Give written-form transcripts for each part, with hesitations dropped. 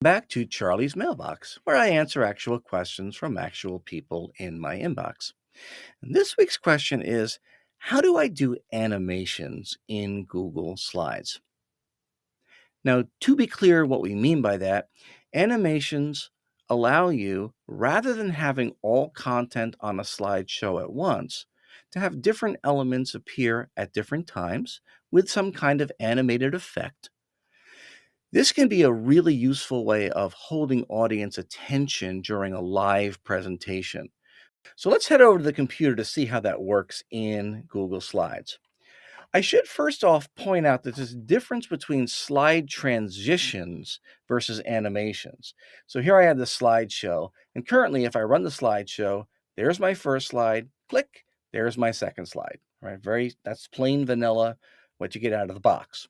Back to Charlie's Mailbox, where I answer actual questions from actual people in my inbox. And this week's question is, how do I do animations in Google Slides? Now, to be clear what we mean by that, animations allow you, rather than having all content on a slideshow at once, to have different elements appear at different times with some kind of animated effect. This can be a really useful way of holding audience attention during a live presentation. So let's head over to the computer to see how that works in Google Slides. I should first off point out that there's a difference between slide transitions versus animations. So here I have the slideshow, and currently if I run the slideshow, there's my first slide, click, there's my second slide, right? That's plain vanilla, what you get out of the box.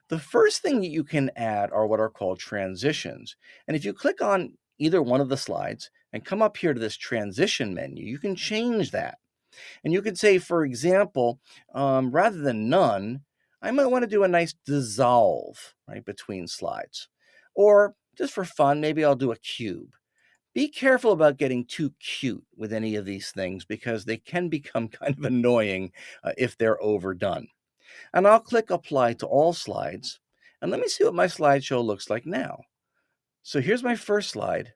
The first thing that you can add are what are called transitions. And if you click on either one of the slides and come up here to this transition menu, you can change that. And you could say, for example, rather than none, I might want to do a nice dissolve right between slides. Or just for fun, maybe I'll do a cube. Be careful about getting too cute with any of these things because they can become kind of annoying if they're overdone. And I'll click Apply to All Slides. And let me see what my slideshow looks like now. So here's my first slide.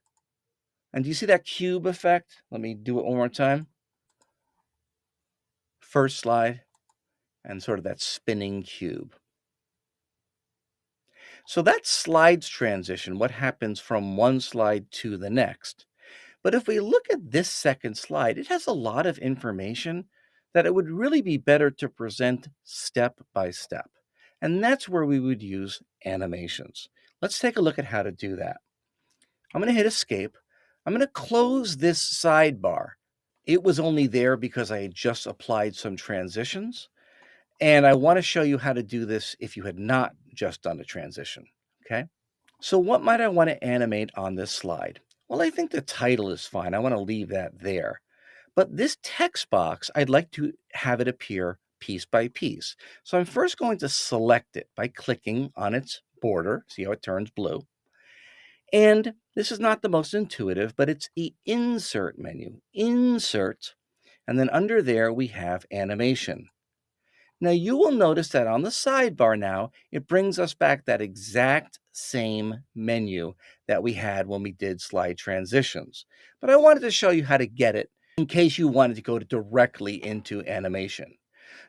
And do you see that cube effect? Let me do it one more time. First slide, and sort of that spinning cube. So that's slides transition, what happens from one slide to the next. But if we look at this second slide, it has a lot of information that it would really be better to present step by step. And that's where we would use animations. Let's take a look at how to do that. I'm going to hit Escape. I'm going to close this sidebar. It was only there because I had just applied some transitions. And I want to show you how to do this if you had not just done a transition, okay? So what might I want to animate on this slide? Well, I think the title is fine. I want to leave that there. But this text box, I'd like to have it appear piece by piece. So I'm first going to select it by clicking on its border. See how it turns blue? And this is not the most intuitive, but it's the Insert menu. Insert, and then under there we have Animation. Now you will notice that on the sidebar now, it brings us back that exact same menu that we had when we did slide transitions. But I wanted to show you how to get it in case you wanted to go directly into animation.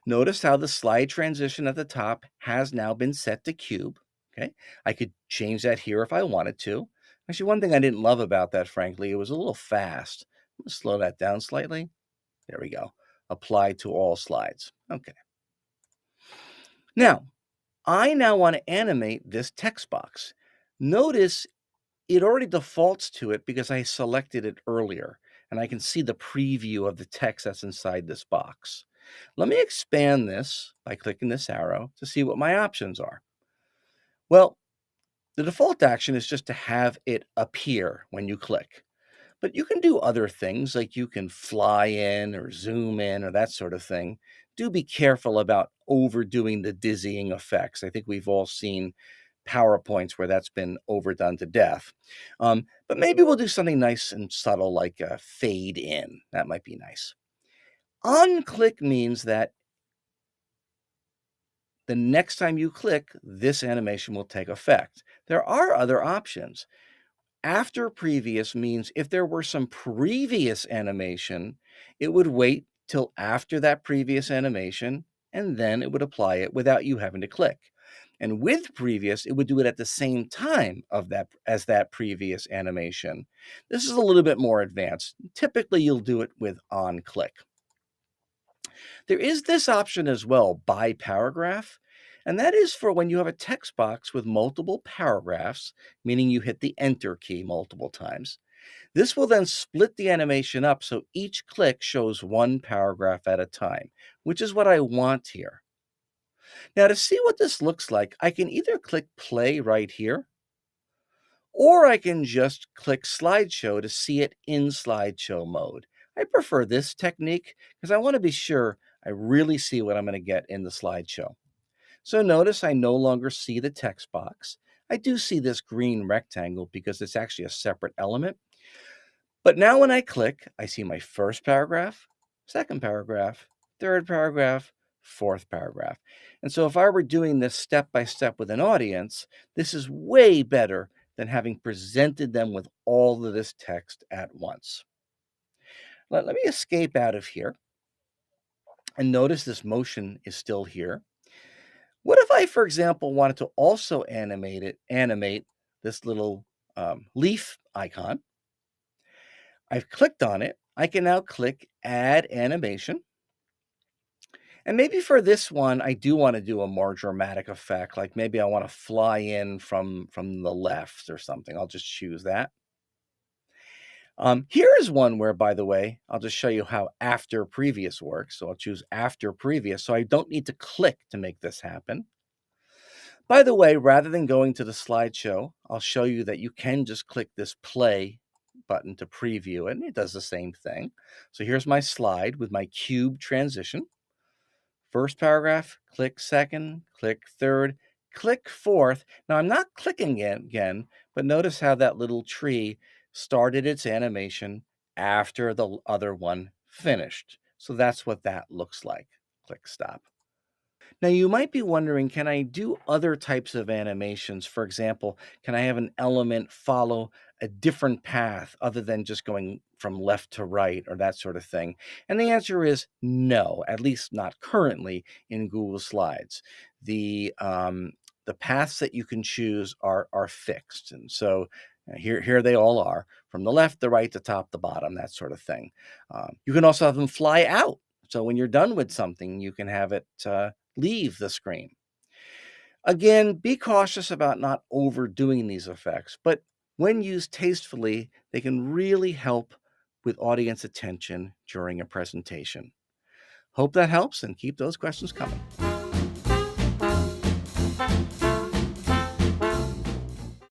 Notice how the slide transition at the top has now been set to cube. Okay, I could change that here if I wanted to. Actually, one thing I didn't love about that, frankly, it was a little fast. I'm going to slow that down slightly. There we go. Apply to all slides. Okay. Now, I now want to animate this text box. Notice it already defaults to it because I selected it earlier, and I can see the preview of the text that's inside this box. Let me expand this by clicking this arrow to see what my options are. Well, the default action is just to have it appear when you click. But you can do other things like you can fly in or zoom in or that sort of thing. Do be careful about overdoing the dizzying effects. I think we've all seen PowerPoints where that's been overdone to death. But maybe we'll do something nice and subtle like a fade in. That might be nice. On click means that the next time you click, this animation will take effect. There are other options. After previous means if there were some previous animation, it would wait till after that previous animation, and then it would apply it without you having to click. And with previous, it would do it at the same time of that as that previous animation. This is a little bit more advanced. Typically, you'll do it with on click. There is this option as well, by paragraph, and that is for when you have a text box with multiple paragraphs, meaning you hit the Enter key multiple times. This will then split the animation up so each click shows one paragraph at a time, which is what I want here. Now, to see what this looks like, I can either click play right here, or I can just click slideshow to see it in slideshow mode. I prefer this technique because I want to be sure I really see what I'm going to get in the slideshow. So notice I no longer see the text box. I do see this green rectangle because it's actually a separate element. But now when I click, I see my first paragraph, second paragraph, third paragraph, fourth paragraph. And so if I were doing this step by step with an audience, this is way better than having presented them with all of this text at once. Let me escape out of here and notice this motion is still here. What if I, for example, wanted to also animate this little leaf icon? I've clicked on it. I can now click Add Animation. And maybe for this one, I do want to do a more dramatic effect, like maybe I want to fly in from the left or something. I'll just choose that. Here is one where, by the way, I'll just show you how after previous works. So I'll choose after previous. So I don't need to click to make this happen. By the way, rather than going to the slideshow, I'll show you that you can just click this play button to preview it, and it does the same thing. So here's my slide with my cube transition. First paragraph, click second, click third, click fourth. Now I'm not clicking it again, but notice how that little tree started its animation after the other one finished. So that's what that looks like. Click stop. Now, you might be wondering, can I do other types of animations? For example, can I have an element follow a different path other than just going from left to right or that sort of thing? And the answer is no, at least not currently in Google Slides. The paths that you can choose are fixed. And so here they all are, from the left, the right, the top, the bottom, that sort of thing. You can also have them fly out. So when you're done with something, you can have it leave the screen. Again, be cautious about not overdoing these effects, but when used tastefully, they can really help with audience attention during a presentation. Hope that helps and keep those questions coming.